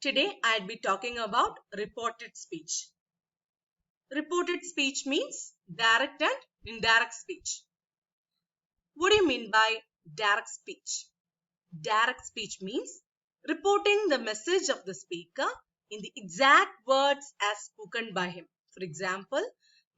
Today I'll be talking about reported speech. Reported speech means direct and indirect speech. What do you mean by direct speech? Direct speech means reporting the message of the speaker in the exact words as spoken by him. For example,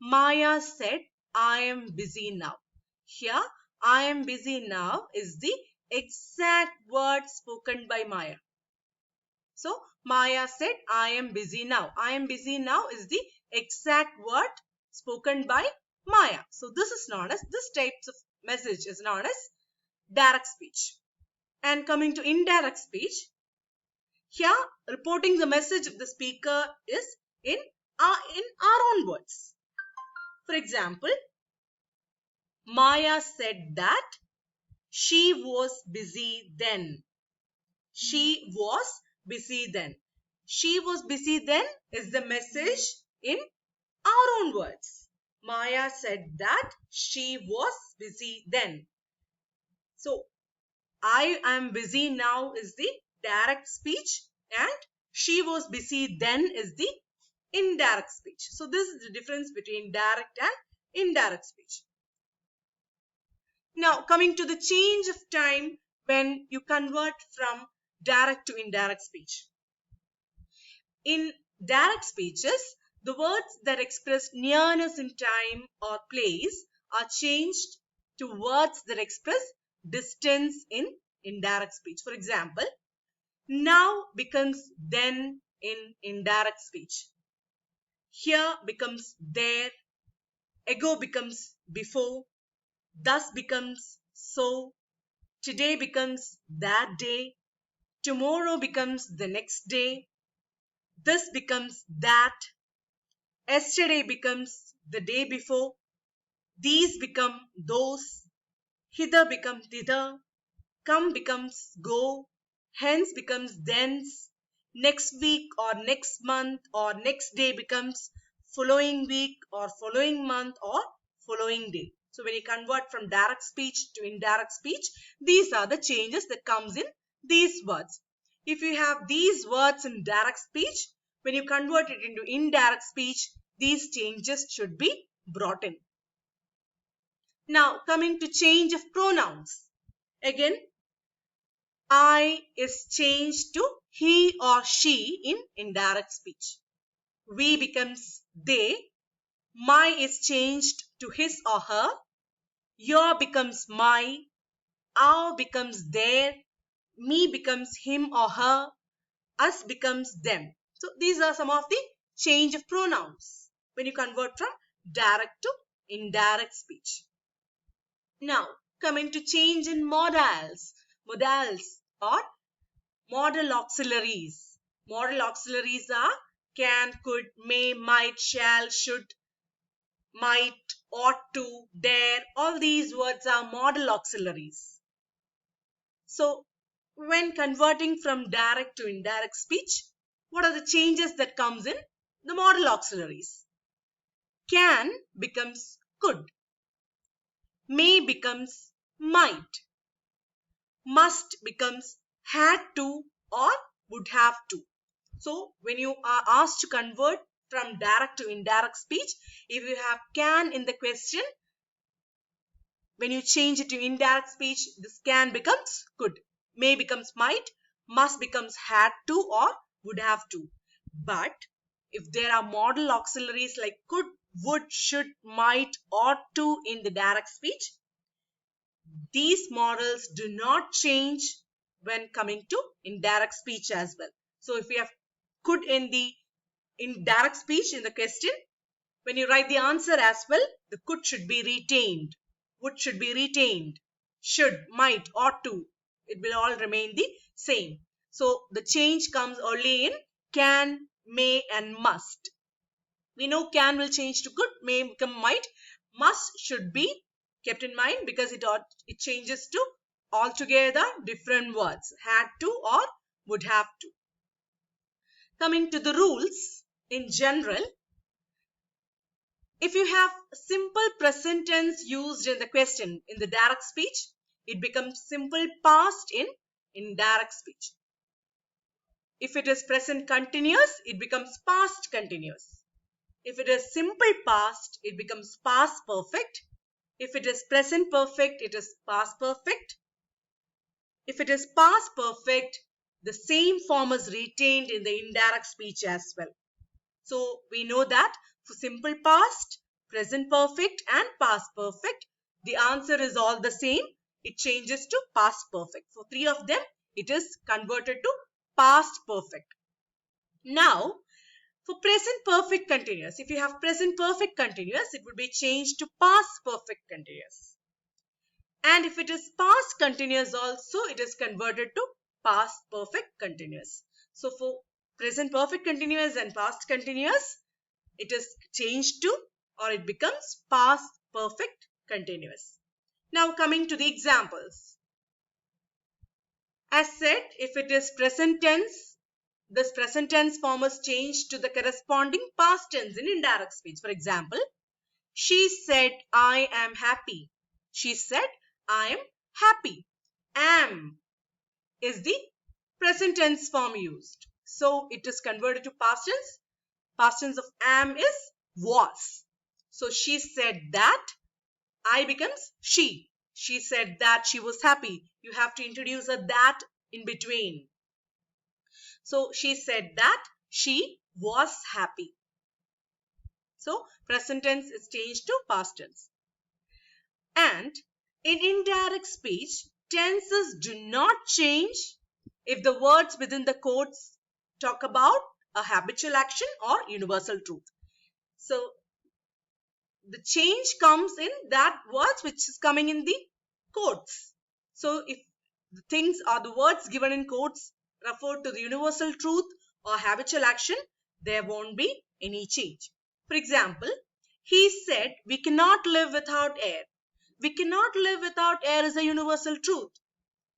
Maya said, I am busy now. Here, I am busy now is the exact word spoken by Maya. So, Maya said, I am busy now. I am busy now is the exact word spoken by Maya. So, this types of message is known as direct speech. And coming to indirect speech, here reporting the message of the speaker is in our own words. For example, Maya said that she was busy then. She was busy then. She was busy then is the message in our own words. Maya said that she was busy then. So, I am busy now is the direct speech and she was busy then is the indirect speech. So, this is the difference between direct and indirect speech. Now, coming to the change of time when you convert from direct to indirect speech. In direct speeches, the words that express nearness in time or place are changed to words that express distance in indirect speech. For example, now becomes then in indirect speech. Here becomes there. Ago becomes before. Thus becomes so. Today becomes that day. Tomorrow becomes the next day. This becomes that. Yesterday becomes the day before. These become those. Hither becomes thither. Come becomes go. Hence becomes thence. Next week or next month or next day becomes following week or following month or following day. So when you convert from direct speech to indirect speech, these are the changes that comes in these words. If you have these words in direct speech, when you convert it into indirect speech, these changes should be brought in. Now coming to change of pronouns. Again, I is changed to he or she in indirect speech. We becomes they. My is changed to his or her. Your becomes my. Our becomes their. Me becomes him or her. Us becomes them. So these are some of the change of pronouns when you convert from direct to indirect speech. Now coming to change in modals. Modals or modal auxiliaries. Modal auxiliaries are can, could, may, might, shall, should, might, ought to, dare. All these words are modal auxiliaries. So, when converting from direct to indirect speech, what are the changes that comes in the modal auxiliaries? Can becomes could. May becomes might. Must becomes had to or would have to. So, when you are asked to convert from direct to indirect speech, if you have can in the question, when you change it to indirect speech, this can becomes could, may becomes might, must becomes had to or would have to. But if there are modal auxiliaries like could, would, should, might, ought to in the direct speech, these modals do not change when coming to indirect speech as well. So if we have could in the indirect speech in the question, when you write the answer as well, the could should be retained, would should be retained, should, might, ought to, it will all remain the same. So the change comes only in can, may and must. We know can will change to could, may become might, must should be kept in mind because it changes to altogether different words, had to or would have to. Coming to the rules in general, if you have simple present tense used in the question in the direct speech, it becomes simple past in indirect speech. If it is present continuous, it becomes past continuous. If it is simple past, it becomes past perfect. If it is present perfect, it is past perfect. If it is past perfect, the same form is retained in the indirect speech as well. So we know that for simple past, present perfect and past perfect, the answer is all the same. It changes to past perfect. For three of them, it is converted to past perfect. Now, for present perfect continuous, if you have present perfect continuous, it would be changed to past perfect continuous. And if it is past continuous also, it is converted to past perfect continuous. So for present perfect continuous and past continuous, it is changed to, or it becomes past perfect continuous. Now coming to the examples. As said, if it is present tense, this present tense form is changed to the corresponding past tense in indirect speech. For example, she said, I am happy. She said, I am happy. Am is the present tense form used. So it is converted to past tense. Past tense of am is was. So she said that, I becomes she. She said that she was happy. You have to introduce a that in between. So she said that she was happy. So present tense is changed to past tense. And in indirect speech, tenses do not change if the words within the quotes talk about a habitual action or universal truth. So the change comes in that words which is coming in the quotes. So if the things or the words given in quotes refer to the universal truth or habitual action, there won't be any change. For example, he said, we cannot live without air. We cannot live without air is a universal truth.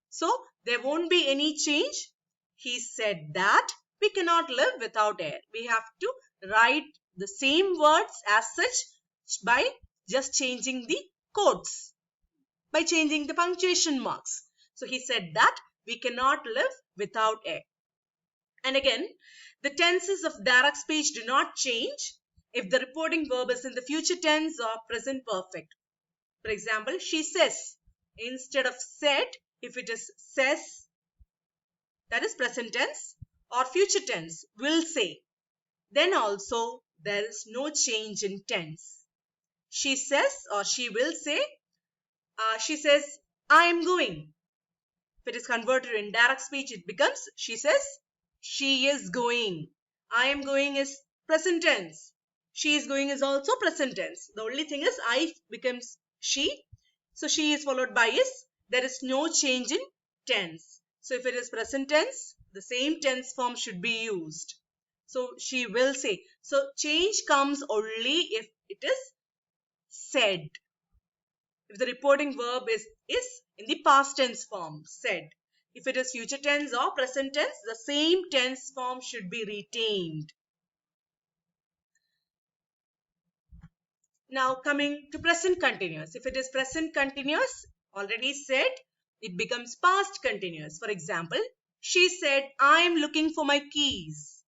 So there won't be any change. He said that we cannot live without air. We have to write the same words as such by just changing the quotes, by changing the punctuation marks. So he said that we cannot live without air. And again, the tenses of direct speech do not change if the reporting verb is in the future tense or present perfect. For example, she says instead of said, if it is says, that is present tense, or future tense, will say, then also there is no change in tense. She says or she will say, she says, I am going. If it is converted to indirect speech, it becomes she says, she is going. I am going is present tense. She is going is also present tense. The only thing is I becomes she. So she is followed by is. There is no change in tense. So if it is present tense, the same tense form should be used. So she will say. So change comes only if it is said. If the reporting verb is in the past tense form, said. If it is future tense or present tense, the same tense form should be retained. Now coming to present continuous. If it is present continuous, already said, it becomes past continuous. For example, she said, I am looking for my keys.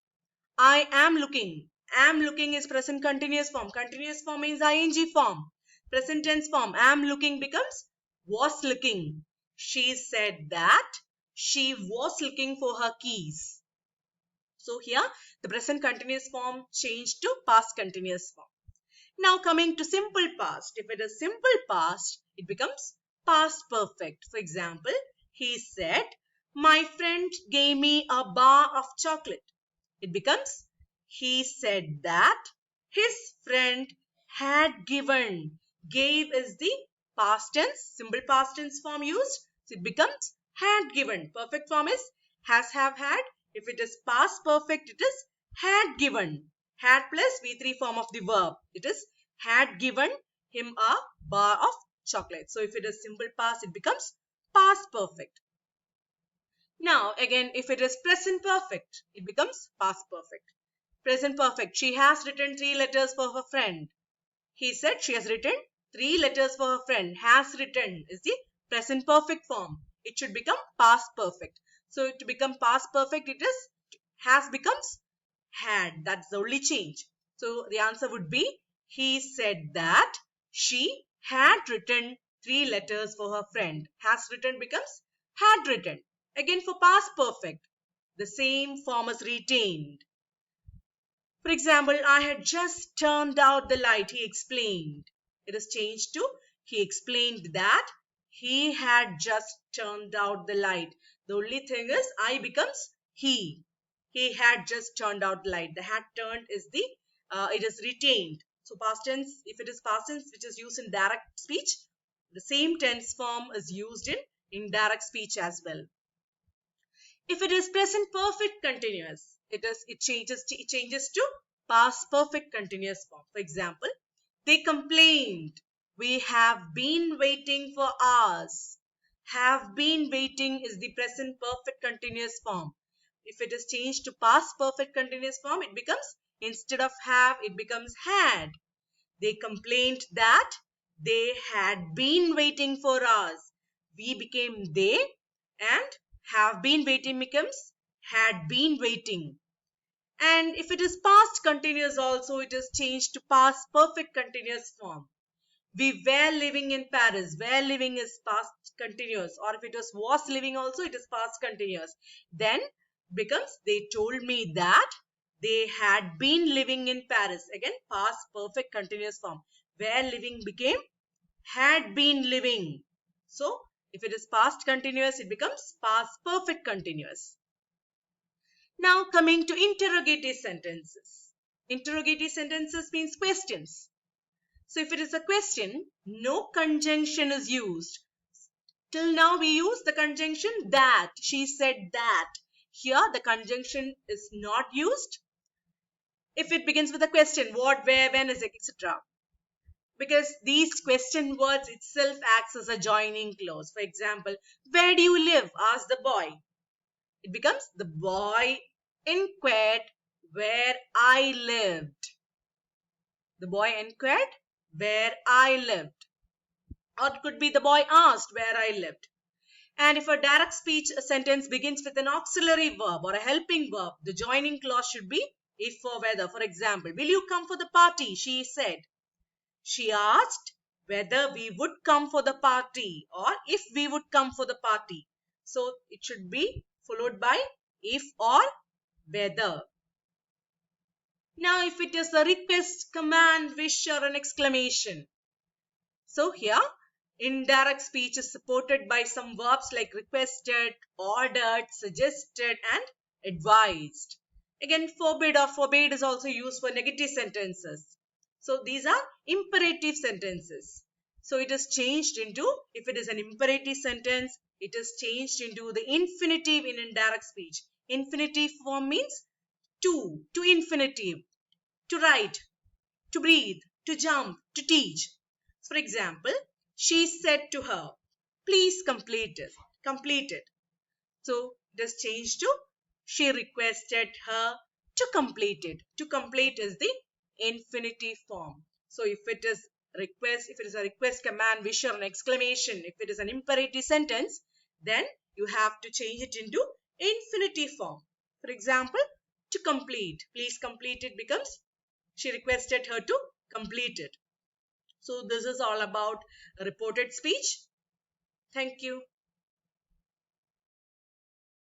I am looking. Am looking is present continuous form. Continuous form means ing form. Present tense form, am looking becomes was looking. She said that she was looking for her keys. So here the present continuous form changed to past continuous form. Now coming to simple past. If it is simple past, it becomes past perfect. For example, he said, my friend gave me a bar of chocolate. It becomes, he said that his friend had given. Gave is the past tense, simple past tense form used. So it becomes had given. Perfect form is has, have, had. If it is past perfect, it is had given. Had plus V3 form of the verb. It is had given him a bar of chocolate. So if it is simple past, it becomes past perfect. Now again, if it is present perfect, it becomes past perfect. Present perfect. She has written 3 letters for her friend. He said she has written 3 letters for her friend. Has written is the present perfect form. It should become past perfect. So to become past perfect, it is Has becomes had. That's the only change. So the answer would be, he said that she had written 3 letters for her friend. Has written becomes had written. Again, for past perfect, the same form is retained. For example, I had just turned out the light, he explained. It is changed to, he explained that he had just turned out the light. The only thing is, I becomes he. He had just turned out the light. The had turned is the, it is retained. So past tense, if it is past tense which is used in direct speech, the same tense form is used in indirect speech as well. If it is present perfect continuous, it changes to past perfect continuous form. For example, they complained, we have been waiting for hours. Have been waiting is the present perfect continuous form. If it is changed to past perfect continuous form, it becomes, instead of have, it becomes had. They complained that they had been waiting for hours. We became they, and have been waiting becomes had been waiting. And if it is past continuous also, it is changed to past perfect continuous form. We were living in Paris. Were living is past continuous. Or if it was living also, it is past continuous. Then becomes, they told me that they had been living in Paris. Again, past perfect continuous form. Were living became had been living. So if it is past continuous, it becomes past perfect continuous. Now coming to interrogative sentences. Interrogative sentences means questions. So if it is a question, no conjunction is used. Till now we use the conjunction that. She said that. Here the conjunction is not used. If it begins with a question, what, where, when, etc. Because these question words itself acts as a joining clause. For example, where do you live? Asked the boy. It becomes, the boy inquired where I lived. The boy inquired where I lived. Or it could be, the boy asked where I lived. And if a direct speech sentence begins with an auxiliary verb or a helping verb, the joining clause should be if or whether. For example, will you come for the party? She said. She asked whether we would come for the party or if we would come for the party. So it should be followed by if or whether. Now if it is a request, command, wish or an exclamation. So here indirect speech is supported by some verbs like requested, ordered, suggested and advised. Again, forbid or forbade is also used for negative sentences. So these are imperative sentences. So it is changed into, if it is an imperative sentence, it is changed into the infinitive in indirect speech. Infinitive form means to infinitive, to write, to breathe, to jump, to teach. For example, she said to her, please complete it. Complete it. So it is changed to, she requested her to complete it. To complete is the infinitive form. So if it is request, if it is a request, command, wish or an exclamation, if it is an imperative sentence, then you have to change it into infinitive form. For example, to complete, please complete it becomes, she requested her to complete it. So this is all about reported speech. Thank you.